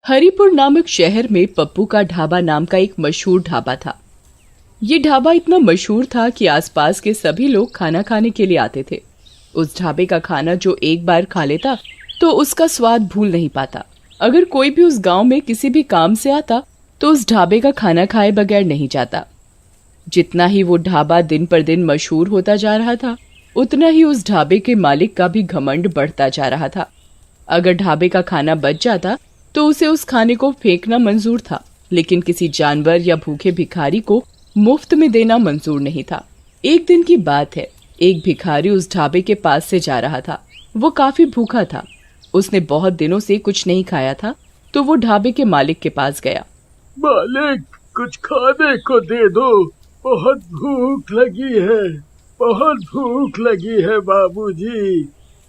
हरिपुर नामक शहर में पप्पू का ढाबा नाम का एक मशहूर ढाबा था। ये ढाबा इतना मशहूर था कि आसपास के सभी लोग खाना खाने के लिए आते थे। उस ढाबे का खाना जो एक बार खा लेता तो उसका स्वाद भूल नहीं पाता। अगर कोई भी उस गांव में किसी भी काम से आता तो उस ढाबे का खाना खाए बगैर नहीं जाता। जितना ही वो ढाबा दिन पर दिन मशहूर होता जा रहा था, उतना ही उस ढाबे के मालिक का भी घमंड बढ़ता जा रहा था। अगर ढाबे का खाना बच जाता तो उसे उस खाने को फेंकना मंजूर था, लेकिन किसी जानवर या भूखे भिखारी को मुफ्त में देना मंजूर नहीं था। एक दिन की बात है, एक भिखारी उस ढाबे के पास से जा रहा था। वो काफी भूखा था। उसने बहुत दिनों से कुछ नहीं खाया था, तो वो ढाबे के मालिक के पास गया। मालिक, कुछ खाने को दे दो, बहुत भूख लगी है, बहुत भूख लगी है बाबूजी,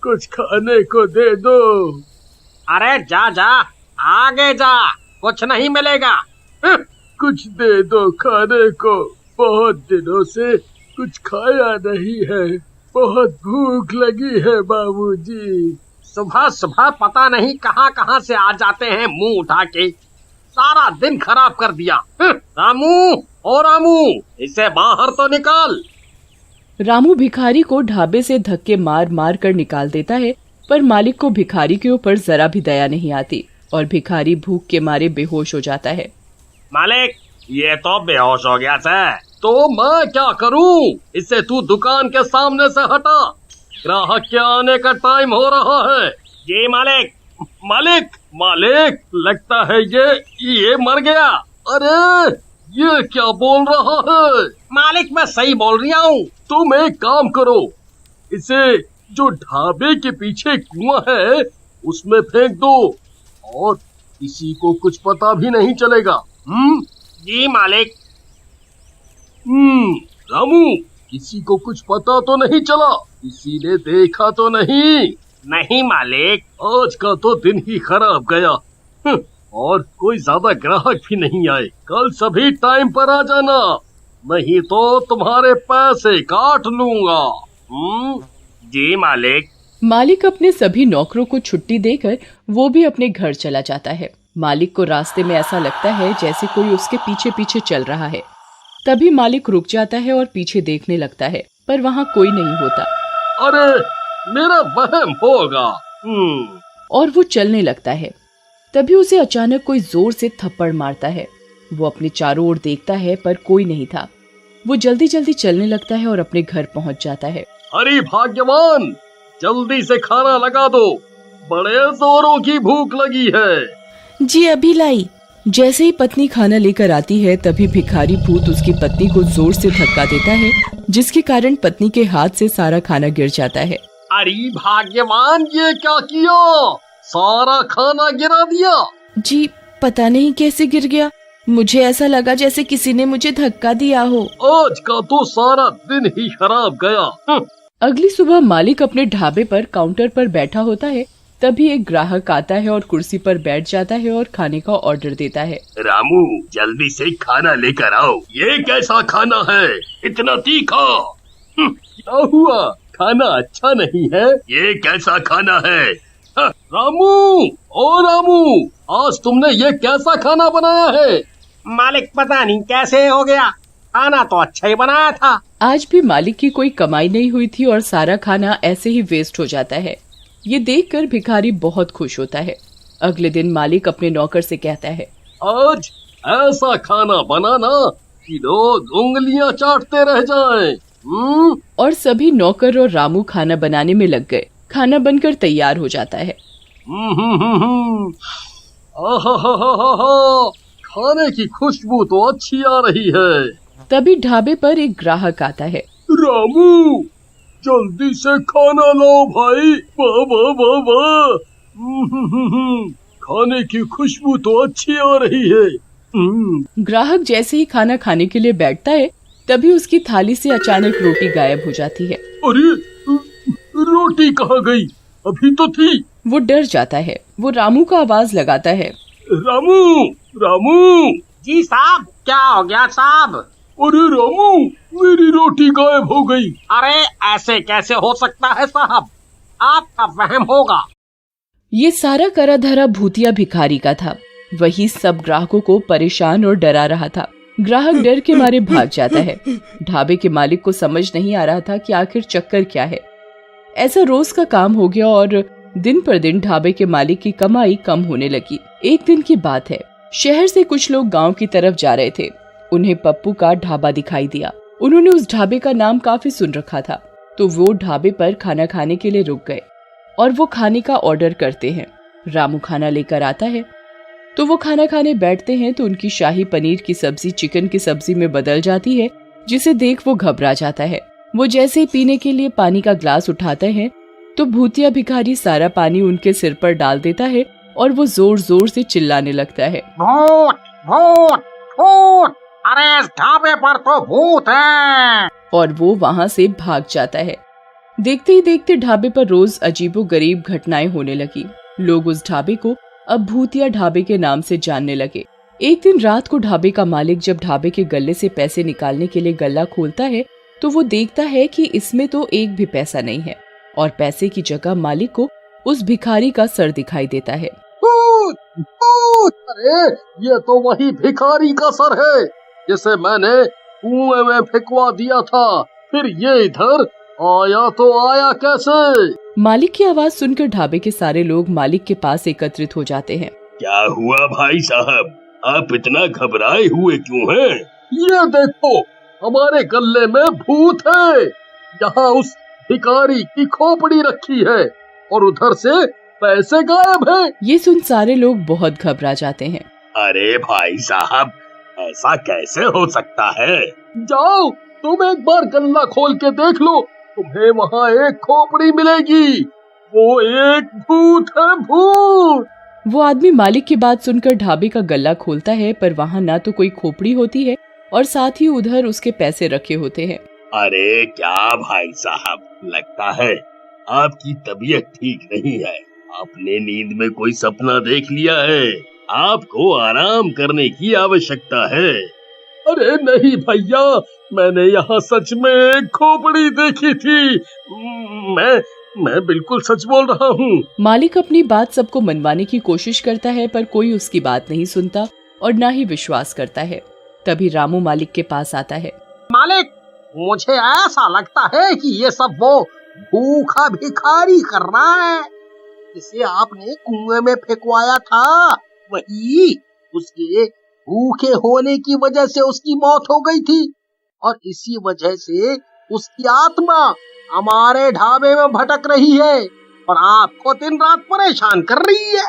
कुछ खाने को दे दो। अरे जा जा, आगे जा, कुछ नहीं मिलेगा। कुछ दे दो खाने को, बहुत दिनों से कुछ खाया नहीं है, बहुत भूख लगी है बाबूजी। सुबह सुबह पता नहीं कहाँ कहाँ से आ जाते हैं मुंह उठा के, सारा दिन खराब कर दिया। रामू, ओ रामू, इसे बाहर तो निकाल। रामू भिखारी को ढाबे से धक्के मार मार कर निकाल देता है, पर मालिक को भिखारी के ऊपर जरा भी दया नहीं आती और भिखारी भूख के मारे बेहोश हो जाता है। मालिक, ये तो बेहोश हो गया है। तो मैं क्या करूं? इसे तू दुकान के सामने से हटा, ग्राहक के आने का टाइम हो रहा है। जी मालिक। मालिक, मालिक, लगता है ये मर गया। अरे ये क्या बोल रहा है? मालिक, मैं सही बोल रहा हूँ। तुम एक काम करो, इसे जो ढाबे के पीछे कुआं है उसमें फेंक दो और किसी को कुछ पता भी नहीं चलेगा। जी मालिक। रामू, किसी को कुछ पता तो नहीं चला? किसी ने देखा तो नहीं? नहीं मालिक। आज का तो दिन ही खराब गया। और कोई ज्यादा ग्राहक भी नहीं आए। कल सभी टाइम पर आ जाना, नहीं तो तुम्हारे पैसे काट लूंगा। जी मालिक। मालिक अपने सभी नौकरों को छुट्टी देकर वो भी अपने घर चला जाता है। मालिक को रास्ते में ऐसा लगता है जैसे कोई उसके पीछे पीछे चल रहा है। तभी मालिक रुक जाता है और पीछे देखने लगता है, पर वहाँ कोई नहीं होता। अरे मेरा वहम होगा। और वो चलने लगता है। तभी उसे अचानक कोई जोर से थप्पड़ मारता है। वो अपने चारों ओर देखता है, पर कोई नहीं था। वो जल्दी जल्दी चलने लगता है और अपने घर पहुँच जाता है। अरे भाग्यवान, जल्दी से खाना लगा दो, बड़े जोरों की भूख लगी है। जी अभी लाई। जैसे ही पत्नी खाना लेकर आती है, तभी भिखारी भूत उसकी पत्नी को जोर से धक्का देता है, जिसके कारण पत्नी के हाथ से सारा खाना गिर जाता है। अरे भाग्यवान, ये क्या किया? सारा खाना गिरा दिया। जी पता नहीं कैसे गिर गया, मुझे ऐसा लगा जैसे किसी ने मुझे धक्का दिया हो। आज का तो सारा दिन ही खराब गया। अगली सुबह मालिक अपने ढाबे पर काउंटर पर बैठा होता है। तभी एक ग्राहक आता है और कुर्सी पर बैठ जाता है और खाने का ऑर्डर देता है। रामू, जल्दी से खाना लेकर आओ। ये कैसा खाना है, इतना तीखा? क्या हुआ, खाना अच्छा नहीं है? ये कैसा खाना है? रामू, ओ रामू, आज तुमने ये कैसा खाना बनाया है? मालिक, पता नहीं कैसे हो गया, खाना तो अच्छा ही बनाया था। आज भी मालिक की कोई कमाई नहीं हुई थी और सारा खाना ऐसे ही वेस्ट हो जाता है। ये देखकर भिखारी बहुत खुश होता है। अगले दिन मालिक अपने नौकर से कहता है, आज ऐसा खाना बनाना कि लोग उंगलियां चाटते रह जाएं। और सभी नौकर और रामू खाना बनाने में लग गए। खाना बनकर तैयार हो जाता है। खाने की खुशबू तो अच्छी आ रही है। तभी ढाबे पर एक ग्राहक आता है। रामू, जल्दी से खाना लाओ भाई। वाह वाह वाह वाह, खाने की खुशबू तो अच्छी आ रही है। ग्राहक जैसे ही खाना खाने के लिए बैठता है, तभी उसकी थाली से अचानक रोटी गायब हो जाती है। अरे रोटी कहाँ गई? अभी तो थी। वो डर जाता है। वो रामू का आवाज लगाता है। रामू, रामू। जी साहब, क्या हो गया साहब? अरे रामू, मेरी रोटी गायब हो गई। अरे ऐसे कैसे हो सकता है साहब, आपका वहम होगा। ये सारा करा धरा भूतिया भिखारी का था। वही सब ग्राहकों को परेशान और डरा रहा था। ग्राहक डर के मारे भाग जाता है। ढाबे के मालिक को समझ नहीं आ रहा था कि आखिर चक्कर क्या है। ऐसा रोज का काम हो गया और दिन पर दिन ढाबे के मालिक की कमाई कम होने लगी। एक दिन की बात है, शहर से कुछ लोग गांव की तरफ जा रहे थे। उन्हें पप्पू का ढाबा दिखाई दिया। उन्होंने उस ढाबे का नाम काफी सुन रखा था, तो वो ढाबे पर खाना खाने के लिए रुक गए और वो खाने का ऑर्डर करते हैं। रामू खाना लेकर आता है तो वो खाना खाने बैठते हैं तो उनकी शाही पनीर की सब्जी चिकन की सब्जी में बदल जाती है, जिसे देख वो घबरा जाता है। वो जैसे ही पीने के लिए पानी का ग्लास उठाते हैं तो भूतिया भिखारी सारा पानी उनके सिर पर डाल देता है और वो जोर जोर से चिल्लाने लगता है, भूत भूत भूत, अरे इस ढाबे पर तो भूत है। और वो वहाँ से भाग जाता है। देखते ही देखते ढाबे पर रोज अजीबोगरीब घटनाएं होने लगी। लोग उस ढाबे को अब भूतिया ढाबे के नाम से जानने लगे। एक दिन रात को ढाबे का मालिक जब ढाबे के गल्ले से पैसे निकालने के लिए गल्ला खोलता है तो वो देखता है कि इसमें तो एक भी पैसा नहीं है और पैसे की जगह मालिक को उस भिखारी का सर दिखाई देता है। भूत भूत, अरे ये तो वही भिखारी का सर है जिसे मैंने कुएं में फेंकवा दिया था। फिर ये इधर आया तो आया कैसे? मालिक की आवाज सुनकर ढाबे के सारे लोग मालिक के पास एकत्रित हो जाते हैं। क्या हुआ भाई साहब, आप इतना घबराए हुए क्यों हैं? ये देखो, हमारे गल्ले में भूत है। यहाँ उस भिखारी की खोपड़ी रखी है और उधर से पैसे गायब हैं। ये सुन सारे लोग बहुत घबरा जाते हैं। अरे भाई साहब, ऐसा कैसे हो सकता है? जाओ, तुम एक बार गल्ला खोल के देख लो, तुम्हें वहाँ एक खोपड़ी मिलेगी। वो एक भूत है, भूत। वो आदमी मालिक की बात सुनकर ढाबे का गल्ला खोलता है, पर वहाँ ना तो कोई खोपड़ी होती है और साथ ही उधर उसके पैसे रखे होते हैं। अरे क्या भाई साहब, लगता है आपकी तबीयत ठीक नहीं है। आपने नींद में कोई सपना देख लिया है। आपको आराम करने की आवश्यकता है। अरे नहीं भैया, मैंने यहाँ सच में एक खोपड़ी देखी थी। मैं बिल्कुल सच बोल रहा हूँ। मालिक अपनी बात सबको मनवाने की कोशिश करता है, पर कोई उसकी बात नहीं सुनता और ना ही विश्वास करता है। तभी रामू मालिक के पास आता है। मालिक, मुझे ऐसा लगता है कि ये सब वो भूखा भिखारी कर रहा है जिसे आपने कुएं में फेंकवाया था। वही उसके भूखे होने की वजह से उसकी मौत हो गई थी और इसी वजह से उसकी आत्मा हमारे ढाबे में भटक रही है और आपको दिन रात परेशान कर रही है।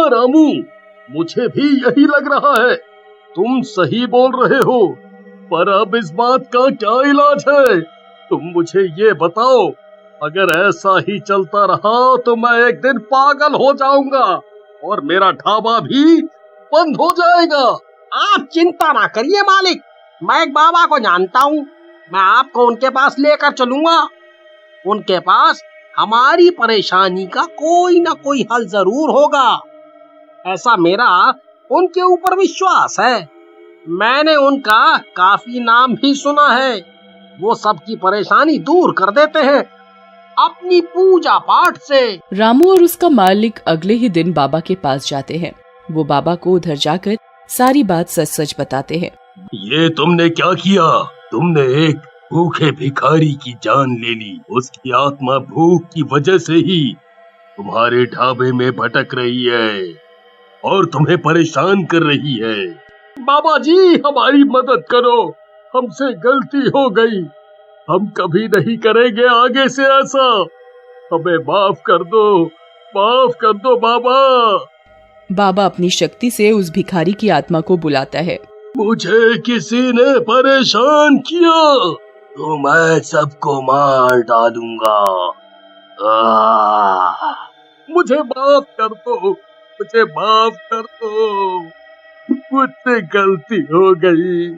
रामू, मुझे भी यही लग रहा है। तुम सही बोल रहे हो, पर अब इस बात का क्या इलाज है? तुम मुझे ये बताओ। अगर ऐसा ही चलता रहा तो मैं एक दिन पागल हो जाऊंगा और मेरा ढाबा भी बंद हो जाएगा। आप चिंता ना करिए मालिक, मैं एक बाबा को जानता हूँ। मैं आपको उनके पास लेकर चलूंगा। उनके पास हमारी परेशानी का कोई ना कोई हल जरूर होगा। ऐसा मेरा उनके ऊपर विश्वास है। मैंने उनका काफी नाम भी सुना है। वो सबकी परेशानी दूर कर देते हैं अपनी पूजा पाठ से। रामू और उसका मालिक अगले ही दिन बाबा के पास जाते हैं। वो बाबा को उधर जाकर सारी बात सच सच बताते हैं। ये तुमने क्या किया? तुमने एक भूखे भिखारी की जान ले ली। उसकी आत्मा भूख की वजह से ही तुम्हारे ढाबे में भटक रही है और तुम्हें परेशान कर रही है। बाबा जी, हमारी मदद करो, हमसे गलती हो गई। हम कभी नहीं करेंगे आगे से ऐसा। हमें माफ कर दो बाबा। बाबा अपनी शक्ति से उस भिखारी की आत्मा को बुलाता है। मुझे किसी ने परेशान किया तो मैं सबको मार डालूंगा। मुझे माफ कर दो, मुझसे गलती हो गई।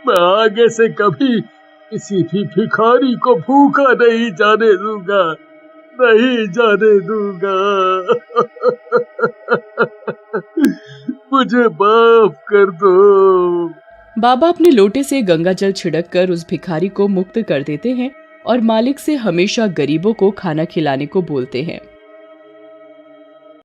मैं आगे से कभी किसी भी भिखारी को भूखा नहीं जाने दूंगा। मुझे माफ कर दो। बाबा अपने लोटे से गंगा जल छिड़ककर उस भिखारी को मुक्त कर देते हैं और मालिक से हमेशा गरीबों को खाना खिलाने को बोलते हैं।